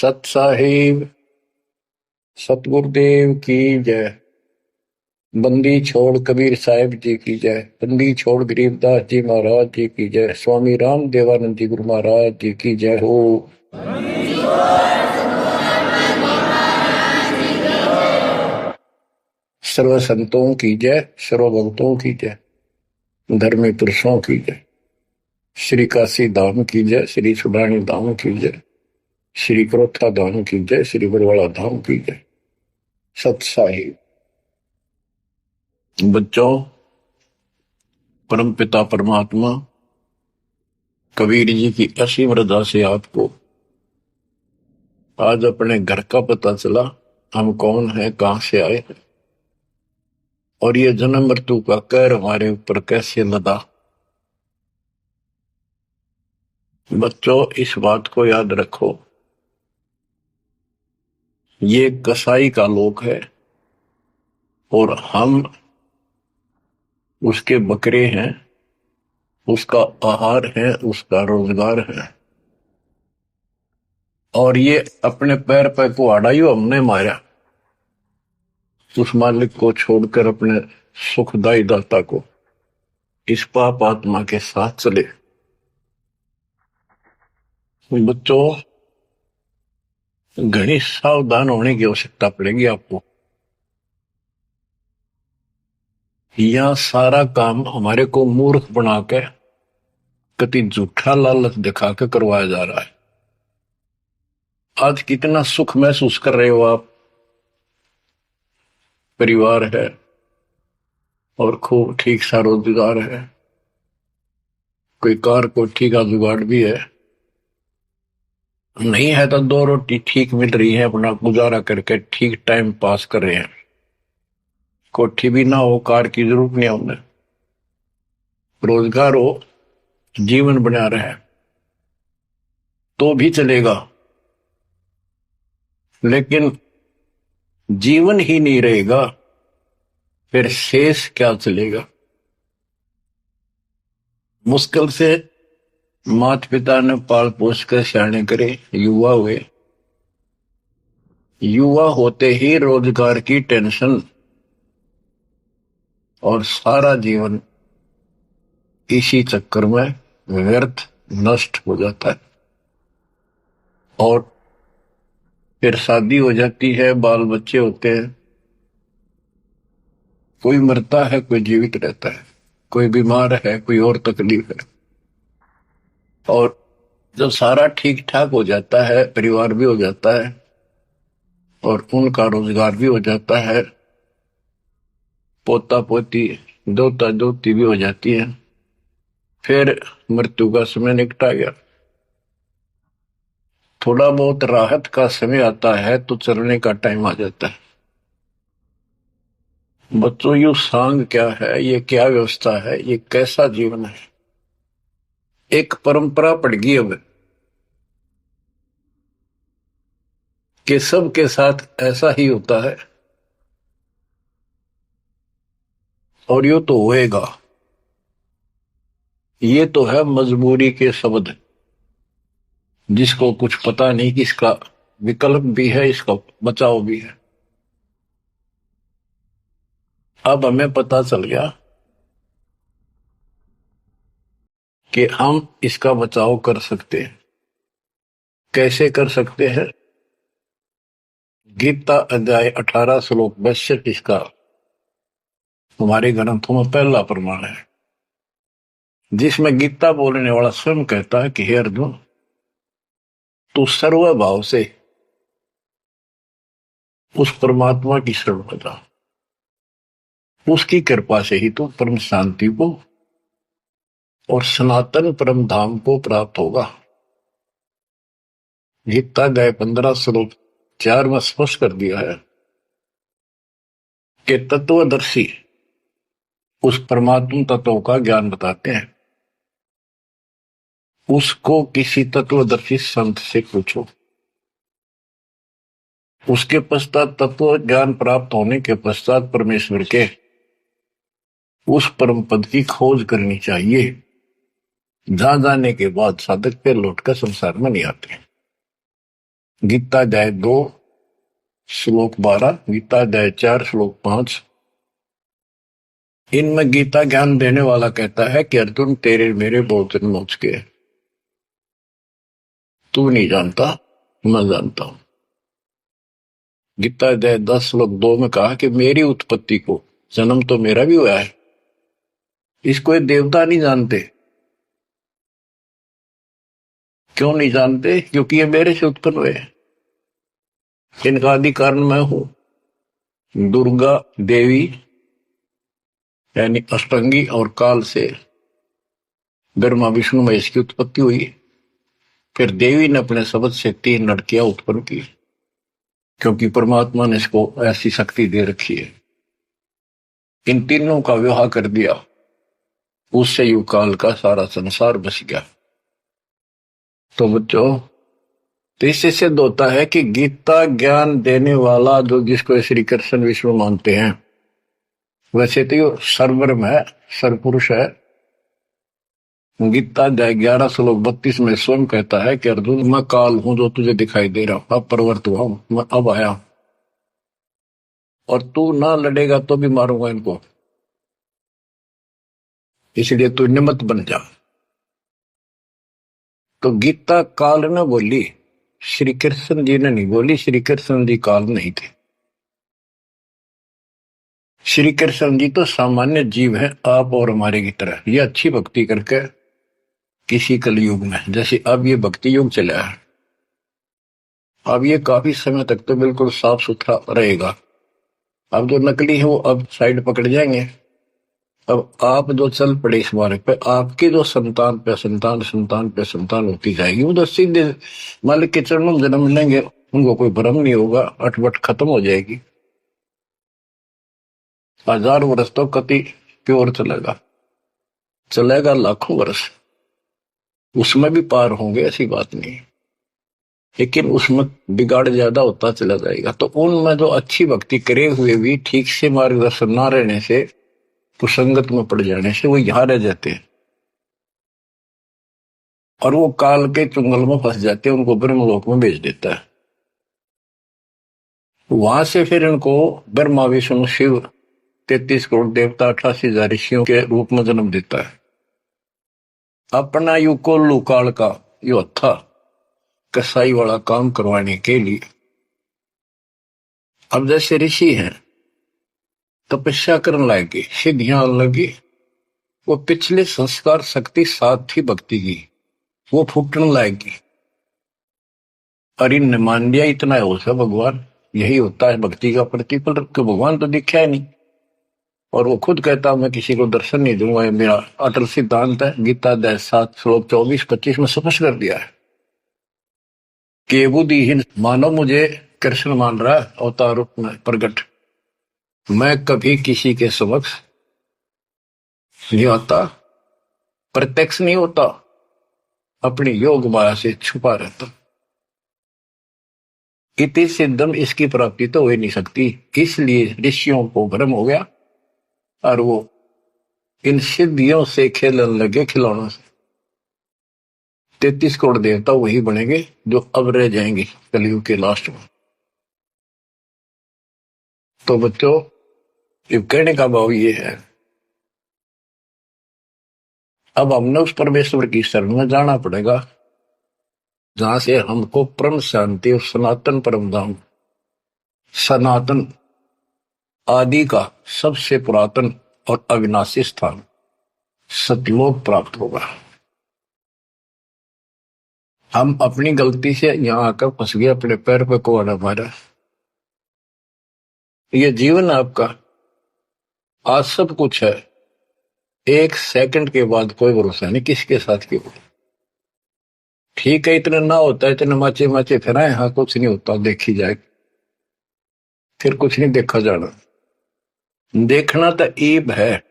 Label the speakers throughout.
Speaker 1: सत साहिब सतगुरुदेव की जय। बंदी छोड़ कबीर साहिब जी की जय। बंदी छोड़ गरीबदास जी महाराज जी की जय। स्वामी राम देवानंद जी गुरु महाराज जी की जय हो। सर्व संतों की जय, सर्व भक्तों की जय, धर्मी पुरुषों की जय। श्री काशी धाम की जय, श्री सुडानी धाम की जय, श्री क्रोथा धाम की जय, श्री बरवाड़ा धाम की जय। सत साहिब बच्चों, परम पिता परमात्मा कबीर जी की असीम रजा से आपको आज अपने घर का पता चला। हम कौन है, कहां से आए हैं और ये जन्म मृत्यु का कहर हमारे ऊपर कैसे लदा। बच्चों, इस बात को याद रखो, ये कसाई का लोक है और हम उसके बकरे हैं, उसका आहार है, उसका रोजगार है। और ये अपने पैर पर कुहाड़ा ही हमने मारा, उस मालिक को छोड़कर अपने सुखदायी दाता को इस पाप आत्मा के साथ चले। बच्चों, घनी सावधान होने की आवश्यकता पड़ेगी आपको। यह सारा काम हमारे को मूर्ख बना के कति झूठा लालच दिखा के करवाया जा रहा है। आज कितना सुख महसूस कर रहे हो आप, परिवार है और खूब ठीक सा रोजगार है, कोई कार को ठीक का जुगाड़ भी है, नहीं है तो दो रोटी ठीक मिल रही है, अपना गुजारा करके ठीक टाइम पास कर रहे हैं। कोठी भी ना हो, कार की जरूरत नहीं है उन्हें, रोजगार हो, जीवन बना रहे तो भी चलेगा। लेकिन जीवन ही नहीं रहेगा, फिर शेष क्या चलेगा। मुश्किल से माता पिता ने पाल पोस कर सियाने करे, युवा हुए, युवा होते ही रोजगार की टेंशन और सारा जीवन इसी चक्कर में व्यर्थ नष्ट हो जाता है। और फिर शादी हो जाती है, बाल बच्चे होते हैं, कोई मरता है, कोई जीवित रहता है, कोई बीमार है, कोई और तकलीफ है। और जब सारा ठीक ठाक हो जाता है, परिवार भी हो जाता है और उनका रोजगार भी हो जाता है, पोता पोती दोता दोती भी हो जाती है, फिर मृत्यु का समय निकटा गया। थोड़ा बहुत राहत का समय आता है तो चलने का टाइम आ जाता है। बच्चों, यू सांग क्या है, ये क्या व्यवस्था है, ये कैसा जीवन है। एक परंपरा पड़ गई अब कि सब के साथ ऐसा ही होता है और यो तो होएगा। ये तो है मजबूरी के शब्द, जिसको कुछ पता नहीं कि इसका विकल्प भी है, इसका बचाव भी है। अब हमें पता चल गया कि हम इसका बचाव कर सकते हैं। कैसे कर सकते हैं? गीता अध्याय 18 श्लोक 62 इसका हमारे ग्रंथों में पहला प्रमाण है, जिसमें गीता बोलने वाला स्वयं कहता है कि हे अर्जुन, तू सर्वभाव से उस परमात्मा की शरण में जा, उसकी कृपा से ही तू परम शांति को और सनातन परम धाम को प्राप्त होगा। गीता अध्याय 15 श्लोक 4 में स्पष्ट कर दिया है कि तत्वदर्शी उस परमात्मा तत्व का ज्ञान बताते हैं। उसको किसी तत्वदर्शी संत से पूछो। उसके पश्चात तत्व ज्ञान प्राप्त होने के पश्चात परमेश्वर के उस परम पद की खोज करनी चाहिए, जहां जाने के बाद साधक पे लौटकर संसार में नहीं आते। गीता अध्याय 2 श्लोक 12, गीता अध्याय 4 श्लोक 5। इनमें गीता ज्ञान देने वाला कहता है कि अर्जुन तेरे मेरे बहुत दिन हो चुके हैं, तू नहीं जानता, मैं जानता हूं। गीता अध्याय 10 श्लोक 2 में कहा कि मेरी उत्पत्ति को, जन्म तो मेरा भी हुआ है, इसको ये देवता नहीं जानते। क्यों नहीं जानते? क्योंकि ये मेरे से उत्पन्न हुए, इनका आदि कारण मैं हूं। दुर्गा देवी यानी अष्टंगी और काल से ब्रह्मा विष्णु महेश की उत्पत्ति हुई। फिर देवी ने अपने शब्द से 3 लड़कियां उत्पन्न की, क्योंकि परमात्मा ने इसको ऐसी शक्ति दे रखी है। इन तीनों का विवाह कर दिया, उससे युग काल का सारा संसार बस गया। तो बच्चों, तो इससे सिद्ध होता है कि गीता ज्ञान देने वाला जो जिसको श्री कृष्ण विष्णु मानते हैं, वैसे तो ये सर्वब्रह्म है, सर्वपुरुष है। गीता अध्याय 11 श्लोक 32 में स्वयं कहता है कि अर्जुन मैं काल हूं जो तुझे दिखाई दे रहा हूं, अब प्रवर्त हुआ हूं, मैं अब आया, और तू ना लड़ेगा तो भी मारूंगा इनको, इसलिए तू निमित्त बन जा। तो गीता काल ने बोली, श्री कृष्ण जी ने नहीं बोली। श्री कृष्ण जी काल नहीं थे। श्री कृष्ण जी तो सामान्य जीव है, आप और हमारे की तरह। ये अच्छी भक्ति करके किसी कलयुग में, जैसे अब ये भक्ति युग चला है, अब ये काफी समय तक तो बिल्कुल साफ सुथरा रहेगा। अब जो नकली है वो अब साइड पकड़ जाएंगे। अब आप जो चल पड़े इस मार्ग पे, आपकी जो संतान पे संतान संतान पे संतान होती जाएगी, वो तो सीधे मालिक के चरणों में जन्म लेंगे, उनको कोई भ्रम नहीं होगा, अटपट खत्म हो जाएगी। 1000 वर्ष तो कति प्योर चलेगा लाखों वर्ष, उसमें भी पार होंगे, ऐसी बात नहीं। लेकिन उसमें बिगाड़ ज्यादा होता चला जाएगा। तो उनमें जो अच्छी भक्ति करे हुए भी ठीक से मार्गदर्शन ना रहने से, कुसंगत में पड़ जाने से वो यहां रह जाते हैं और वो काल के चुंगल में फंस जाते हैं, उनको ब्रह्मलोक में भेज देता है। वहां से फिर इनको ब्रह्मा विष्णु शिव 33 करोड़ देवता 88,000 ऋषियों के रूप में जन्म देता है। अपना युग को लुकाल का यो था कसाई वाला काम करवाने के लिए। अब जैसे ऋषि हैं, तपस्या करने लगे, सिद्धियां लगी, वो पिछले संस्कार शक्ति साथ थी भक्ति की, वो फूटने लगेगी। और इनने मान लिया इतना है उसे भगवान, यही होता है भक्ति का प्रतिफल। तो भगवान तो दिखा है नहीं, और वो खुद कहता मैं किसी को दर्शन नहीं दूंगा, ये मेरा अटल सिद्धांत है। गीता अध्याय 7 श्लोक 24-25 में स्पष्ट कर दिया है कि बुद्धिहीन मानव मुझे कृष्ण मान रहा है अवतार रूप में प्रकट, मैं कभी किसी के समक्ष नहीं आता, प्रत्यक्ष नहीं होता, अपनी योग माया से छुपा रहता। इति सिद्धम, इसकी प्राप्ति तो हो ही नहीं सकती। इसलिए ऋषियों को भ्रम हो गया और वो इन सिद्धियों से खेलने लगे, खिलौनों से। 33 करोड़ देवता वही बनेंगे जो अब रह जाएंगे कलयुग के लास्ट में। तो बच्चों, ये कहने का भाव ये है, अब हमने उस परमेश्वर की शरण में जाना पड़ेगा जहां से हमको परम शांति और सनातन परम धाम, सनातन आदि का सबसे पुरातन और अविनाशी स्थान सतलोक प्राप्त होगा। हम अपनी गलती से यहां आकर फंस गए, अपने पैर पे कुआड़ा मारा। ये जीवन आपका, आज सब कुछ है, 1 सेकंड के बाद कोई भरोसा नहीं किसके साथ क्यों। ठीक है, इतना ना होता है, इतने माचे माचे फिराए, हाँ कुछ नहीं होता, देखी जाए, फिर कुछ नहीं देखा जाना। देखना तो ईब है,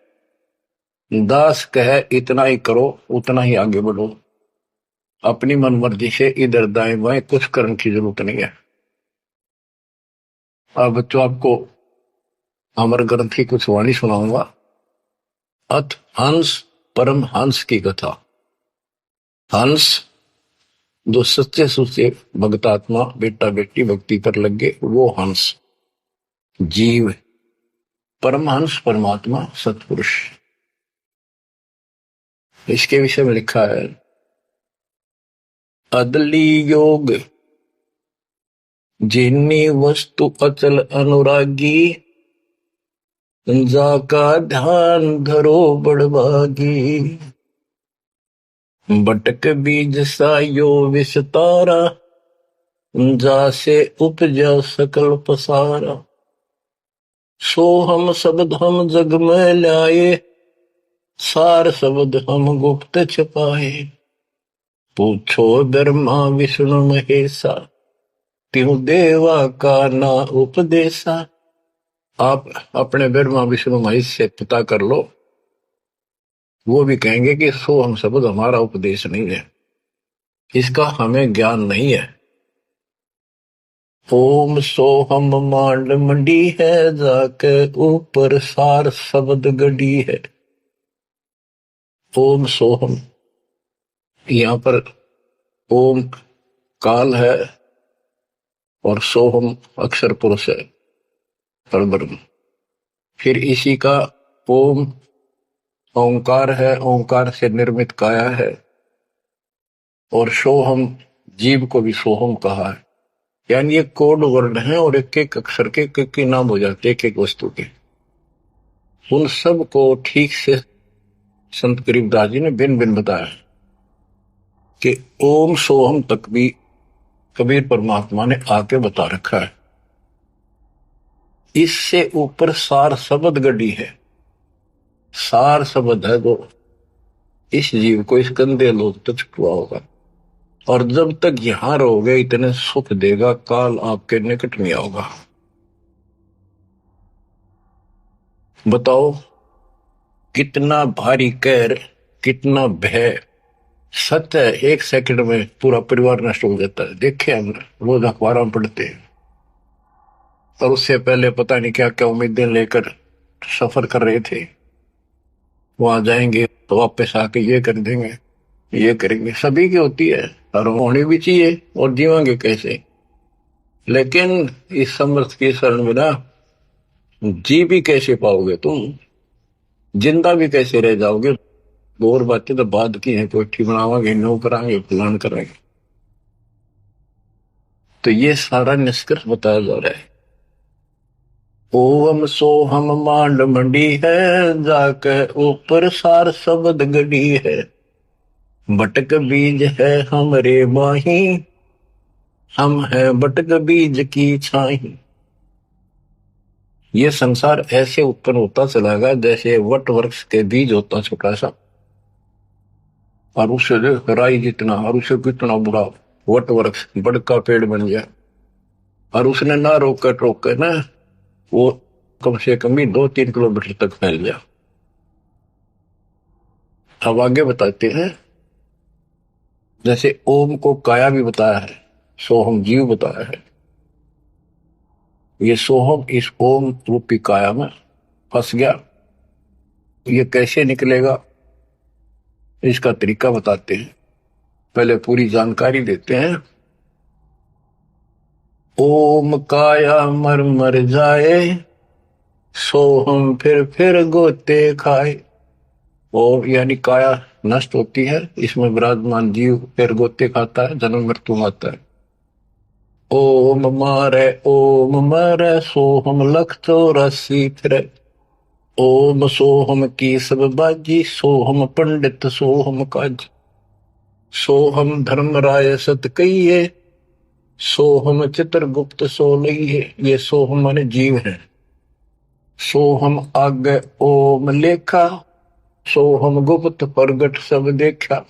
Speaker 1: दास कहे इतना ही करो, उतना ही आगे बढ़ो, अपनी मनमर्जी से इधर दाएं बाएं कुछ करने की जरूरत नहीं है। अब बच्चों, आपको अमर ग्रंथ की कुछ वाणी सुनाऊंगा। अथ हंस परम हंस की कथा। हंस जो सच्चे सुचे भक्तात्मा बेटा बेटी भक्ति पर लगे वो हंस जीव परमहंस परमात्मा सतपुरुष। इसके विषय में लिखा है अदली योग जिन्नी वस्तु अचल अनुरागी जाका ध्यान धरो बड़भागी। बटक बीज सायो विस्तारा जासे उपजा सकल पसारा। सो हम शब्द हम जग में लाए सार शब्द हम गुप्त छपाए। पूछो ब्रह्मा विष्णु महेशा त्यों देवा का ना उपदेशा। आप अपने ब्रह्मा विष्णु महेश से पता कर लो, वो भी कहेंगे कि सो हम शब्द हमारा उपदेश नहीं है, इसका हमें ज्ञान नहीं है। ओम सोहम मांड मंडी है जाके ऊपर सार शब्द गड़ी है। ओम सोहम, यहां पर ओम काल है और सोहम अक्षर पुरुष है परब्रह्म। फिर इसी का ओम ओंकार है, ओंकार से निर्मित काया है। और सोहम जीव को भी सोहम कहा है, यानी ये कोड वर्ण है और एक एक अक्षर के एक नाम हो जाते एक एक वस्तु के। उन सब को ठीक से संत गरीबदास जी ने भिन्न भिन्न बताया कि ओम सोहम तक भी कबीर परमात्मा ने आके बता रखा है। इससे ऊपर सार शब्द गढ़ी है। सार शब्द है जो इस जीव को इस गंदे लोग तक छुआ होगा, और जब तक यहां रहोगे इतने सुख देगा, काल आपके निकट नहीं आओगा। बताओ कितना भारी कहर, कितना भय। सत्य है, एक सेकंड में पूरा परिवार नष्ट हो जाता है। देखे हम रोज अखबारों में पढ़ते हैं, और उससे पहले पता नहीं क्या क्या उम्मीदें लेकर सफर कर रहे थे। वहां जाएंगे तो वापस आके ये कर देंगे, ये करेंगे। सभी की होती है और होनी भी चाहिए, और जीवांगे कैसे। लेकिन इस समर्थ की शरण में ना जी भी कैसे पाओगे तुम, जिंदा भी कैसे रह जाओगे। और बातें तो बाद की हैं, कोठी बनावांगे, नो करांगे, प्लान करेंगे। तो ये सारा निष्कर्ष बताया जा रहा है। ओम सोहम मांड मंडी है जाके ऊपर सार शब्द गढ़ी है। बटक बीज है हमरे माही हम है बटक बीज की छाही। ये संसार ऐसे उत्पन्न होता चला गया जैसे वट वृक्ष के बीज होता छोटा सा, और उससे राई जितना, और उससे कितना बड़ा वट वृक्ष बड़का पेड़ बन गया। और उसने ना रोक कर ना वो कम से कम भी 2-3 किलोमीटर तक फैल गया। अब आगे बताते हैं, जैसे ओम को काया भी बताया है, सोहम जीव बताया है। ये सोहम इस ओम रूपी काया में फंस गया। ये कैसे निकलेगा, इसका तरीका बताते हैं। पहले पूरी जानकारी देते हैं। ओम काया मर मर जाए सोहम फिर गोते खाए। ओम यानी काया नष्ट होती है, इसमें विराजमान जीव फिर गोते खाता है, जन्म मृत्यु आता है। ओम मारे सोहम लख 84 फिरे। ओम सोहम की सब बाजी सोहम पंडित सोहम काज। सोहम धर्म राय सत कहिए सोहम चित्रगुप्त सो लइए। ये सोहम माने जीव है। सोहम आगे ओम लेखा सोहम गुप्त प्रगट सब देखा।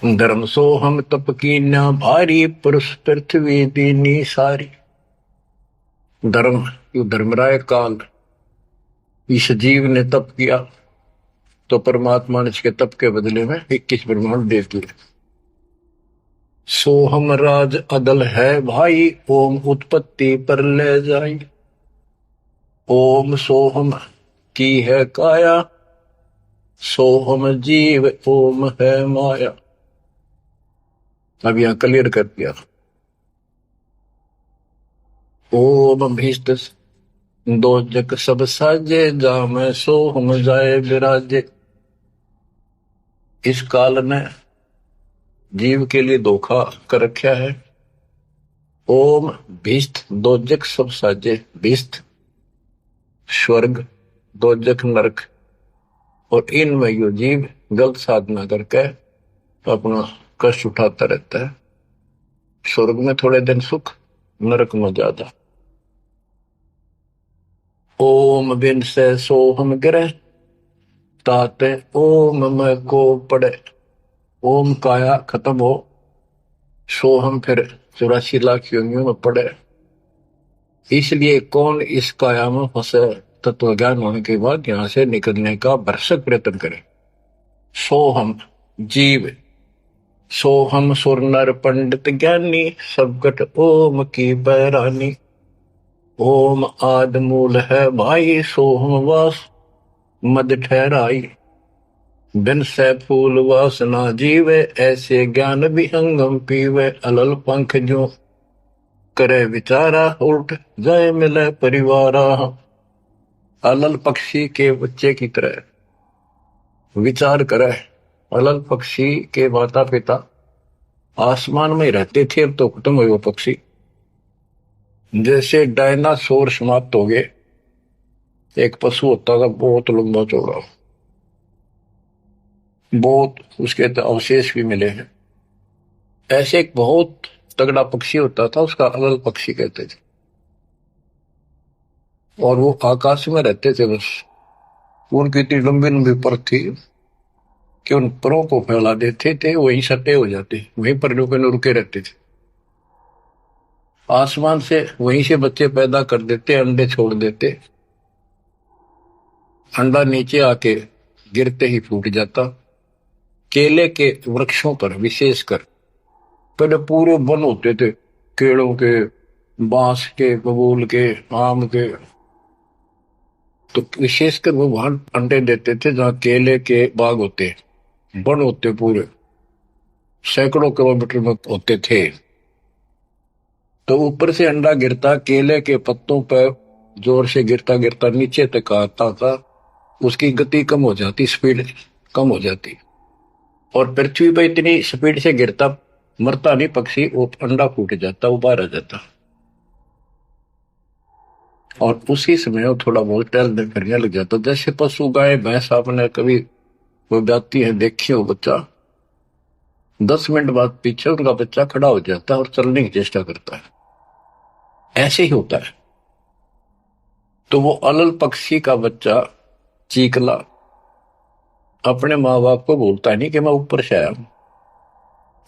Speaker 1: धर्म सोहम तप की न भारी पुरुष पृथ्वी दीनी सारी। धर्म धर्मराय काल इस जीव ने तप किया तो परमात्मा ने इसके तप के बदले में 21 ब्रह्मांड दे दिए। सोहम राज अदल है भाई ओम उत्पत्ति पर ले जाए। ओम सोहम की है काया सोहम जीव ओम है माया। अब यहां क्लियर कर दिया। ओम भीष्ट दो जग सब साजे, जाम सो हम जाए विराजे। इस काल ने जीव के लिए धोखा कर रखा है। ओम भीष्ट दो जग सब साजे। भीष्ट स्वर्ग, दो जग नरक, और इनमें यो जीव गलत साधना करके अपना कष्ट उठाता रहता है। स्वर्ग में थोड़े दिन सुख, नरक में ज्यादा। ओम बिन से सोहम गिरे, ताते ओम में को पड़े। ओम काया खत्म हो, सोहम फिर 84 लाख योनियों में पड़े। इसलिए कौन इस काया में फंसे, तत्व ज्ञान होने के बाद यहां से निकलने का भरसक प्रयत्न करे। सोहम जीव, सोहम सुर नर पंडित ज्ञानी, सबकट ओम की बैरानी। ओम आद मूल है भाई, सोहम वास मद ठहराई। बिन से फूल वासना जीवे, ऐसे ज्ञान भी अंगम पीवे। अलल पंख जो करे विचारा, उल्ट जाए मिले परिवारा। अलल पक्षी के बच्चे की तरह विचार करे। अलल पक्षी के माता पिता आसमान में रहते थे, अब तो खत्म हुए वो पक्षी। जैसे डायनासोर समाप्त हो गए। एक पशु होता था बहुत लंबा चौड़ा, बहुत उसके तो अवशेष भी मिले हैं। ऐसे एक बहुत तगड़ा पक्षी होता था, उसका अलल पक्षी कहते थे। और वो आकाश में रहते थे बस। उनकी इतनी लंबी लंबी पर थी कि उन परों को फैला देते थे, वहीं सटे हो जाते, वहीं पर रुके रहते थे। आसमान से वहीं से बच्चे पैदा कर देते, अंडे छोड़ देते। अंडा नीचे आके गिरते ही फूट जाता। केले के वृक्षों पर विशेषकर पहले पूरे वन होते थे, केलों के, बांस के, बबूल के, आम के। तो विशेषकर वो वहां अंडे देते थे जहां केले के बाग होते, वन होते, पूरे सैकड़ों किलोमीटर में होते थे। तो ऊपर से अंडा गिरता, केले के पत्तों पर जोर से गिरता गिरता नीचे तक आता था। उसकी गति कम हो जाती, स्पीड कम हो जाती, और पृथ्वी पर इतनी स्पीड से गिरता, मरता नहीं पक्षी, वो अंडा फूट जाता, वो बाहर आ जाता। और उसी समय वो थोड़ा बहुत टहलने फिरने लग जाता। जैसे पशु गाय भैंस आपने कभी वो जाती है देखी हो, बच्चा 10 मिनट बाद पीछे उनका बच्चा खड़ा हो जाता है और चलने की चेष्टा करता है। ऐसे ही होता है। तो वो अलल पक्षी का बच्चा चीकला अपने माँ बाप को बोलता नहीं कि मैं ऊपर से आया हूं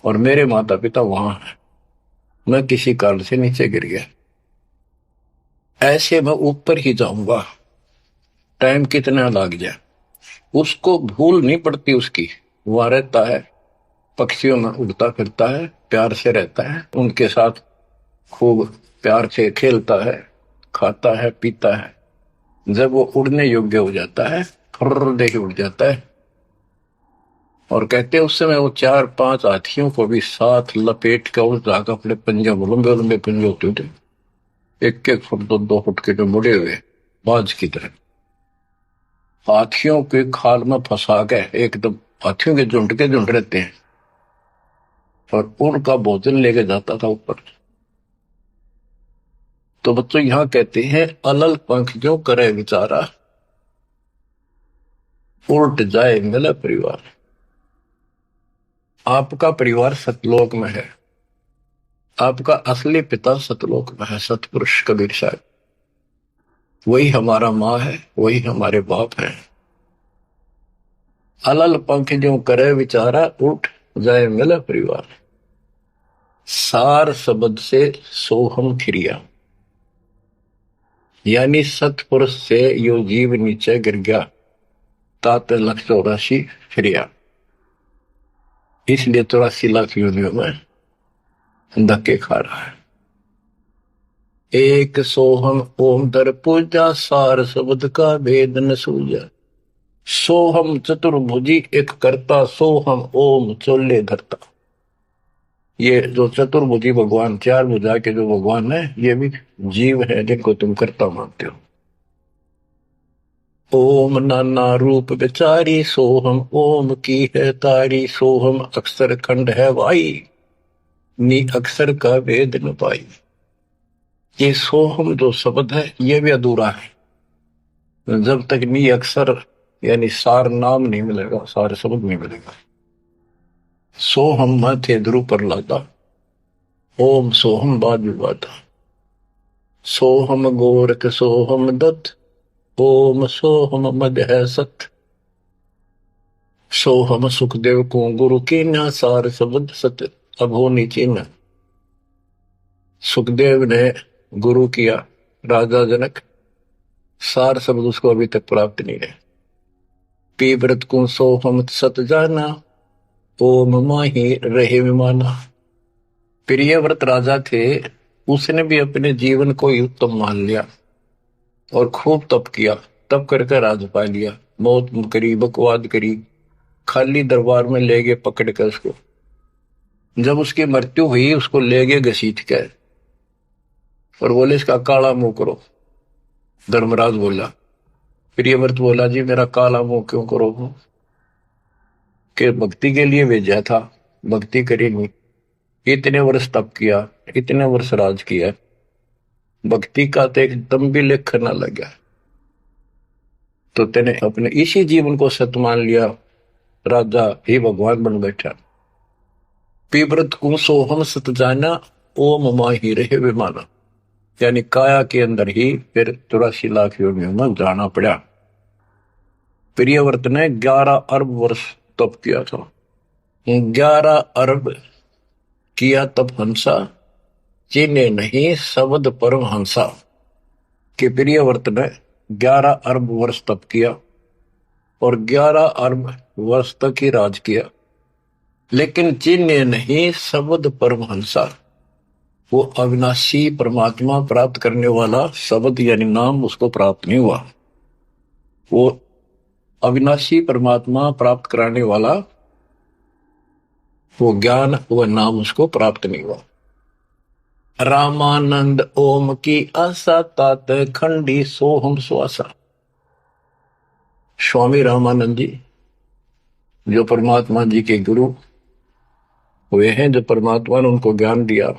Speaker 1: और मेरे माता पिता वहां है, मैं किसी कारण से नीचे गिर गया, ऐसे मैं ऊपर ही जाऊंगा, टाइम कितना लग जाए। उसको भूल नहीं पड़ती उसकी। वहां रहता है, पक्षियों में उड़ता फिरता है, प्यार से रहता है, उनके साथ खूब प्यार से खेलता है, खाता है, पीता है। जब वो उड़ने योग्य हो जाता है, फर्र दे के उड़ जाता है। और कहते हैं उस समय वो 4-5 हाथियों को भी साथ लपेट कर उस जाकर अपने पंजे, लंबे लंबे पंजे होते थे, 1-1 फुट 2-2 फुट के, जो मुड़े हुए बाज की तरह, हाथियों के खाल में फंसा के एकदम। हाथियों के झुंड रहते हैं, और उनका भोजन लेके जाता था ऊपर। तो बच्चों यहां कहते हैं अलल पंख जो करे विचारा, उल्ट जाए मिला परिवार। आपका परिवार सतलोक में है, आपका असली पिता सतलोक में है, सतपुरुष कबीर साहब। वही हमारा माँ है, वही हमारे बाप है। अलल पंख जो करे विचारा, उठ जाए मिला परिवार। सार शब्द से सोहम खिरिया, यानी सतपुरुष से यो जीव नीचे गिर गया, तात 184 फिरिया। इसलिए 84 लाख योनियों में धक्के खा रहा है। एक सोहम ओम दर पूजा, सार शब्द का भेद न सूझा। सोहम चतुर्भुजी एक करता, सोहम ओम चोले धरता। ये जो चतुर्भुजी भगवान, चार भुजा के जो भगवान है, ये भी जीव है जिनको तुम कर्ता मानते हो। ओम नाना रूप विचारी सोहम, ओम की है तारी सोहम, अक्षर खंड है वाई, नी अक्षर का वेद न पाई। ये सोहम जो शब्द है ये भी अधूरा है जब तक नी अक्षर यानी सार नाम नहीं मिलेगा, सार शब्द नहीं मिलेगा। सोहम म थे ध्रुव पर लादा, ओम सोहम बाद विवादा, सोहम गोरख सोहम दत्त, ओम सोहम मद है सत, सोहम सुखदेव को गुरु की न, सार शब्द सत अब हो नीचे न। सुखदेव ने गुरु किया राजा जनक, सार शब्द उसको अभी तक प्राप्त नहीं है। पी व्रत को सोहम सत जाना, ओम माही रहे विमाना। प्रियव्रत राजा थे, उसने भी अपने जीवन को ही उत्तम मान लिया और खूब तप किया, तप करके राज पा लिया। मौत करी, बकवाद करी, खाली दरबार में ले गए पकड़ कर उसको। जब उसकी मृत्यु हुई उसको ले गए घसीट कर और बोले इसका काला मुंह करो। धर्मराज बोला, प्रियव्रत बोला जी मेरा काला मुंह क्यों करो? कि भक्ति के लिए भेजा था, भक्ति करी नहीं, इतने वर्ष तप किया, इतने वर्ष राज किया, भक्ति का तो एक दम भी लेख न लगा, तो तेने अपने इसी जीवन को सत मान लिया, राजा ही भगवान बन बैठा। पीव्रत को सोहम सत जाना, ओम माही रहे विमाना। यानी काया के अंदर ही फिर 84 लाख योनियों में जाना पड़ा। प्रियव्रत ने 11 अरब वर्ष तप किया था। 11 अरब किया तप हंसा, चिन्हे नहीं शब्द परम हंसा। कि प्रियव्रत ने 11 अरब वर्ष तप किया और 11 अरब वर्ष तक ही राज किया, लेकिन चिन्ह नहीं शब्द परमहंसा। वो अविनाशी परमात्मा प्राप्त करने वाला शब्द यानी नाम उसको प्राप्त नहीं हुआ। वो अविनाशी परमात्मा प्राप्त कराने वाला वो ज्ञान, वो नाम उसको प्राप्त नहीं हुआ। रामानंद ओम की आशा, तात खंडी सोहम स्वासा। स्वामी रामानंद जी जो परमात्मा जी के गुरु हुए हैं, जो परमात्मा ने उनको ज्ञान दिया,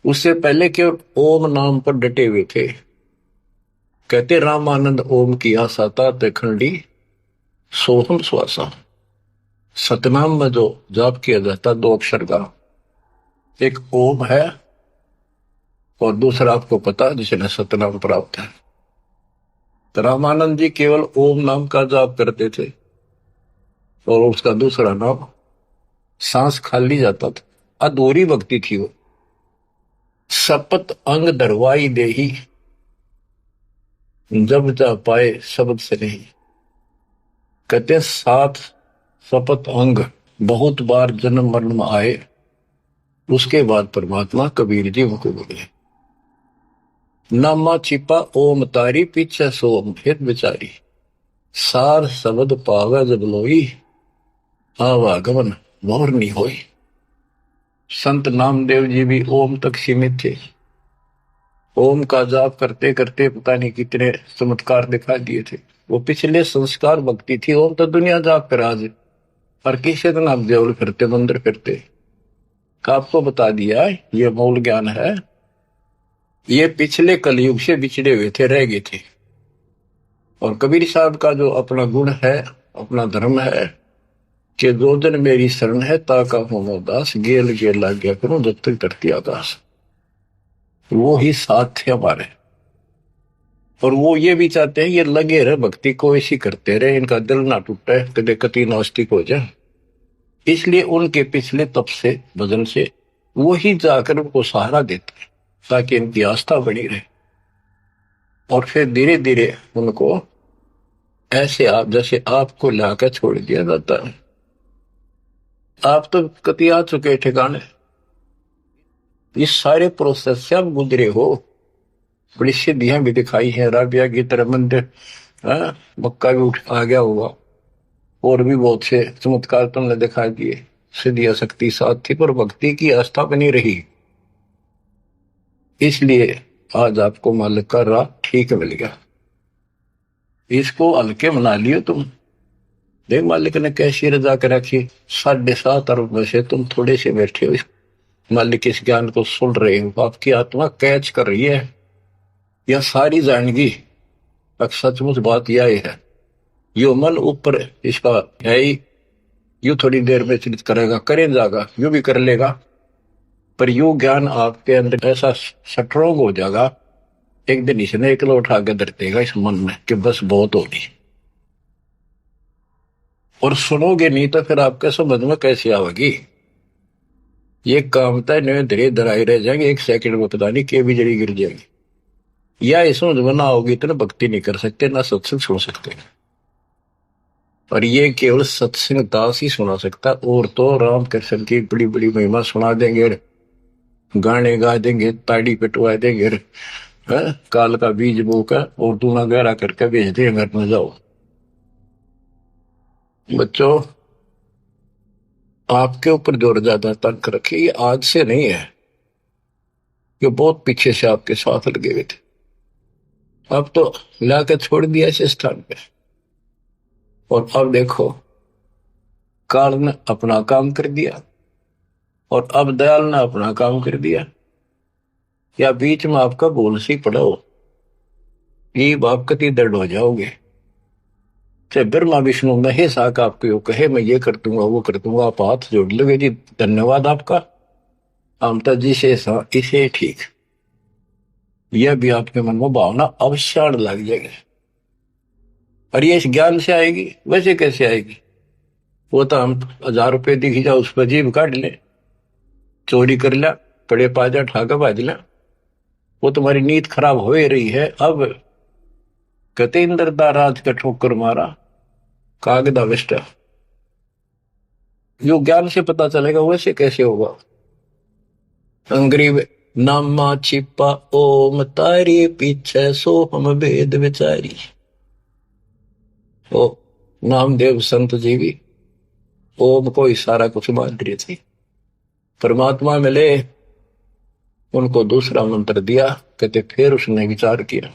Speaker 1: उससे पहले के ओम नाम पर डटे हुए थे। कहते रामानंद ओम की आशा तात खंडी सोहम स्वासा। सतनाम में जो जाप किया जाता 2 अक्षर का, एक ओम है और दूसरा आपको पता जिसने सतनाम प्राप्त है। तो रामानंद जी केवल ओम नाम का जाप करते थे और उसका दूसरा नाम सांस खाली जाता था, अधूरी भक्ति थी वो। सपत अंग दरवाई देही, जब जा पाए शब्द से नहीं। कहते 7 सपत अंग बहुत बार जन्म मरण में आए, उसके बाद परमात्मा कबीर जी उनको बोले। नामा छिपा ओम तारी, पीछे सोम भेद विचारी। सार शब्द पावे जब लोई, आवागमन मोर नहीं होई। संत नामदेव जी भी ओम तक सीमित थे। ओम का जाप करते करते पता नहीं कितने चमत्कार दिखा दिए थे। वो पिछले संस्कार भक्ति थी। ओम तो दुनिया जाप कर आज, और किसी दिन आप देवल फिरते, मंदिर फिरते। आपको बता दिया ये मूल ज्ञान है। ये पिछले कलयुग से बिछड़े हुए थे, रह गए थे। और कबीर साहब का जो अपना गुण है, अपना धर्म है कि दो दिन मेरी शरण है, ताका हो दास, गेल गेल लग गया करूं जब तक धरती आकाश। वो ही साथ थे हमारे। और वो ये भी चाहते हैं ये लगे रहे भक्ति को, ऐसी करते रहे, इनका दिल ना टूटे, कदे कति नास्तिक हो जाए। इसलिए उनके पिछले तप से, भजन से वो ही जाकर उनको सहारा देते हैं ताकि इनकी आस्था बनी रहे। और फिर धीरे धीरे उनको ऐसे आप जैसे आपको लाकर छोड़ दिया जाता है। आप तो कति आ चुके ठिकाने, इस सारे प्रोसेस से आप गुजरे हो। बड़ी सिद्धियां भी दिखाई हैं, राबिया की तरह मंदिर, मक्का भी उठ आ गया होगा, और भी बहुत से चमत्कार तुमने दिखा दिए। सिद्धि शक्ति साथ थी पर भक्ति की आस्था बनी रही, इसलिए आज आपको मालिक का राह ठीक मिल गया। इसको हल्के बना लियो तुम। देख मालिक ने कैसी रजा कर रखी, 7.5 अरब में से तुम थोड़े से बैठे हो, मालिक इस ज्ञान को सुन रहे हो, आपकी आत्मा कैच कर रही है, यह सारी जानगी। अब सचमुच बात यह है, यो मन ऊपर इसका है ही, यू थोड़ी देर में चिंतित करेगा, करे जाएगा, यू भी कर लेगा, पर यू ज्ञान आपके अंदर ऐसा स्ट्रोंग हो जाएगा, एक दिन इसने एक उठा के धर देगा इस मन में कि बस बहुत होगी। और सुनोगे नहीं तो फिर आपके समझ में कैसे आवेगी। ये काम था नहीं, धीरे धराई रह जाएंगे, 1 सेकंड में पता नहीं के बिजली गिर जाएगी। या इस समझ में ना होगी इतना भक्ति नहीं कर सकते, ना सत्संग सुन सकते। और ये केवल सत्संग दास ही सुना सकता, और तो राम कृष्ण की बड़ी बड़ी महिमा सुना देंगे, गाने गा देंगे, ताड़ी पिटवा देंगे, काल का बीज बोकर और दूना गहरा करके भेज दे घर में जाओ। बच्चों, आपके ऊपर जोर ज्यादा तंक रखिए, ये आज से नहीं है, ये बहुत पीछे से आपके साथ लगे हुए थे, अब तो लाकर छोड़ दिया इस स्थान पे। और अब देखो, काल ने अपना काम कर दिया और अब दयाल ने अपना काम कर दिया, या बीच में आपका बोल सी पड़ा हो, ये आप कति दर्द हो जाओगे। चाहे ब्रह्मा विष्णु महेश आकर आपको कहे मैं ये कर दूंगा वो कर दूंगा, आप हाथ जोड़ लोगे, जी धन्यवाद आपका, आमता जी से इसे ठीक, यह भी आपके मन में भावना अवश्य लग जाएगी। और ये इस ज्ञान से आएगी, वैसे कैसे आएगी? वो तो हम 1000 रुपये दिख जाओ उस पर जीभ काट ले, चोरी कर लिया, पड़े पाजा ठाका बाज लिया, वो तुम्हारी नीयत खराब हो ही रही है। अब कहते इंद्रदा राज का ठोकर मारा कागदा विष्टा, जो ज्ञान से पता चलेगा वैसे कैसे होगा। अंग्रेज नामा छिपा ओम तारी पीछे सो हम भेद विचारी। ओ नामदेव संत जी भी ओम को इशारा कुछ मान रही थी, परमात्मा मिले, उनको दूसरा मंत्र दिया, कहते फिर उसने विचार किया,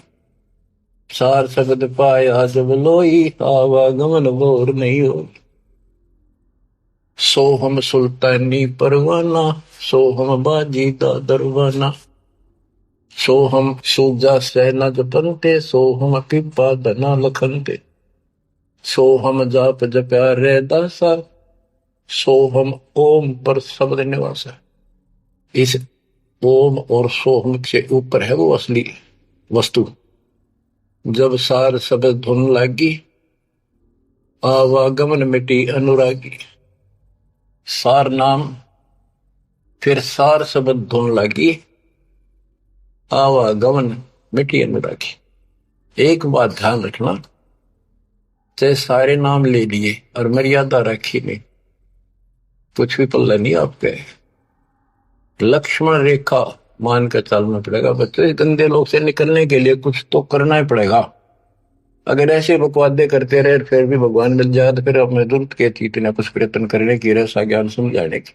Speaker 1: सार शब्द पाया जब लोई आवागमन बोर नहीं हो, सो हम सुल्तानी परवाना, सो हम बाजी दा दरवाना, सो हम सूजा सेना जपनते, सो हम पिपा धना लखनते, सो हम जाप जप्या रे दासा, सो हम ओम पर शब्द निवासा। इस ओम और सोहम के ऊपर है वो असली वस्तु। जब सार शब्द धुन लागी, आवागमन मिटी अनुरागी। सार नाम, फिर सार शब्द धुन लागी, आवागमन मिटी अनुरागी। एक बात ध्यान रखना, चाहे सारे नाम ले लिए और मर्यादा रखी नहीं, कुछ भी पल्ला नहीं आपके। लक्ष्मण रेखा मान कर चलना पड़ेगा बच्चों, इस गंदे लोग से निकलने के लिए कुछ तो करना ही पड़ेगा। अगर ऐसे बकवादे करते रहे फिर भी भगवान मिल जाए तो फिर अपने जरूरत के थी इतना कुछ प्रयत्न करने की, ऐसा ज्ञान समझाने की,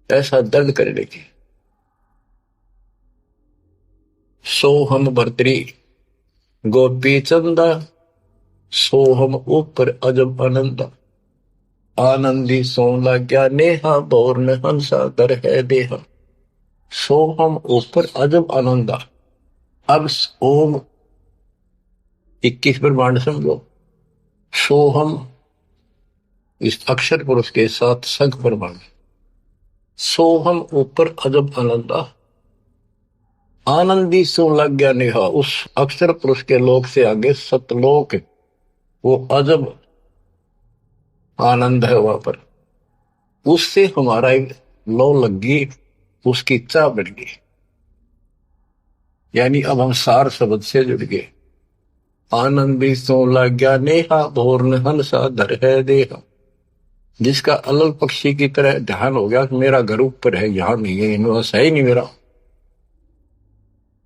Speaker 1: ऐसा दर्द करने की। सोहम भर्तरी गोपी चंदा, सोहम ऊपर अजब आनंदा, आनंदी सोला क्या नेहा, बोर में हंसा दर है देहा। सोहम ऊपर अजब आनंदा। अब ओम 21 ब्रह्मांड समझो, सोहम इस अक्षर पुरुष के साथ संख ब्रह्मांड, सोहम ऊपर अजब आनंदा, आनंदी सो लग गया नेहा। उस अक्षर पुरुष के लोक से आगे सतलोक, वो अजब आनंद है वहां पर, उससे हमारा एक लो लग गई, उसकी इच्छा बढ़ गई, यानी अब हम सार शब्द से जुड़ गए। आनंदी सो लग गया नेहा, भोर हंसा धर है देहा। जिसका अलल पक्षी की तरह ध्यान हो गया कि मेरा घर ऊपर है, यहां नहीं है, इनमें है ही नहीं मेरा,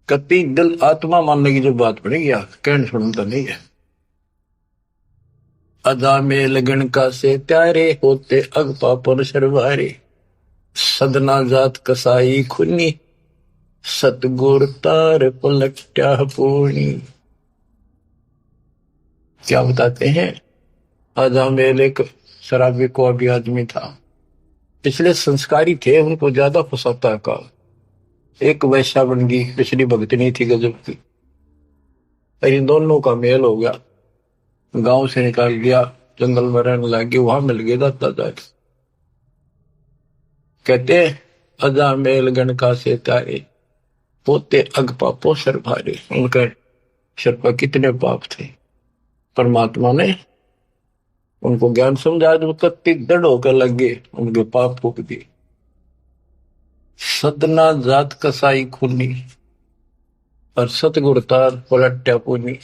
Speaker 1: कति दिल आत्मा मानने की जो बात पड़ेगी कहने सुनता नहीं है। अदा में लगन का से त्यारे होते अग पापन शर्वारे। सदना जात कसाई खुनी सतगुर तार पलट्या पूर्णी। क्या बताते हैं, अदा मेल एक शराबी को अभी आदमी था, पिछले संस्कारी थे, उनको ज्यादा फसाता का। एक वैश्या बन गई, पिछली भगतनी थी गजब की। इन दोनों का मेल हो गया, गांव से निकाल दिया, जंगल में रहने लगी, वहां मिल गया दाता जाके। कहते अजा मेल गण का से तारे पोते अग पापो सर भारे। उनका सर पर कितने पाप थे, परमात्मा ने उनको ज्ञान समझा, जो कत्ती दृढ़ होकर लगे, उनके पाप फूक दिए। सदना जात कसाई खूनी और सतगुर तार पलट्या पूनी।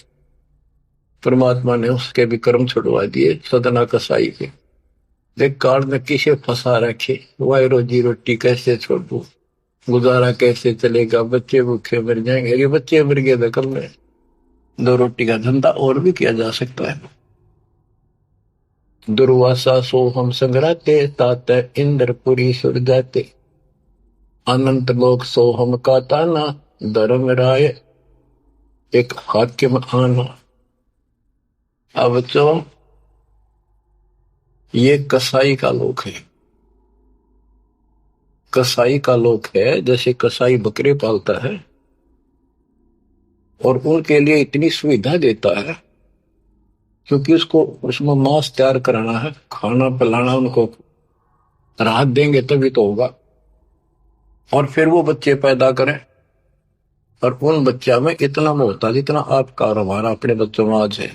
Speaker 1: परमात्मा ने उसके भी कर्म छुड़वा दिए, सदना कसाई के। देख काल में किसे फंसा रखे, वाई रोजी रोटी कैसे छोड़ू, गुजारा कैसे चलेगा, बच्चे भूखे मर जाएंगे। ये बच्चे मर गए तो कल में दो रोटी का धंधा और भी किया जा सकता है। दुर्वासा सो हम संग्राते तात इंद्रपुरी सुर जाते। अनंत लोक सो हम का ताना धर्म राय एक हाकिम आना। अब बच्चों, ये कसाई का लोक है, कसाई का लोक है। जैसे कसाई बकरे पालता है और उनके लिए इतनी सुविधा देता है, क्योंकि उसको उसमें मांस तैयार कराना है, खाना पिलाना, उनको राहत देंगे तभी तो होगा। और फिर वो बच्चे पैदा करें, और उन बच्चा में इतना मोहता जितना आपका और हमारा अपने बच्चों में आज है,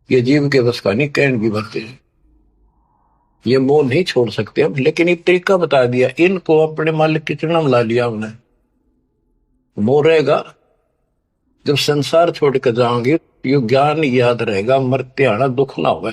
Speaker 1: ये जीव के बस का नहीं, कहन भी भरते हैं। ये मोह नहीं छोड़ सकते हम, लेकिन एक तरीका बता दिया, इनको अपने मालिक की चरणों में ला लिया हमने। मोह रहेगा, जब संसार छोड़ कर जाओगे, ये ज्ञान याद रहेगा, मरते आना दुख ना होगा।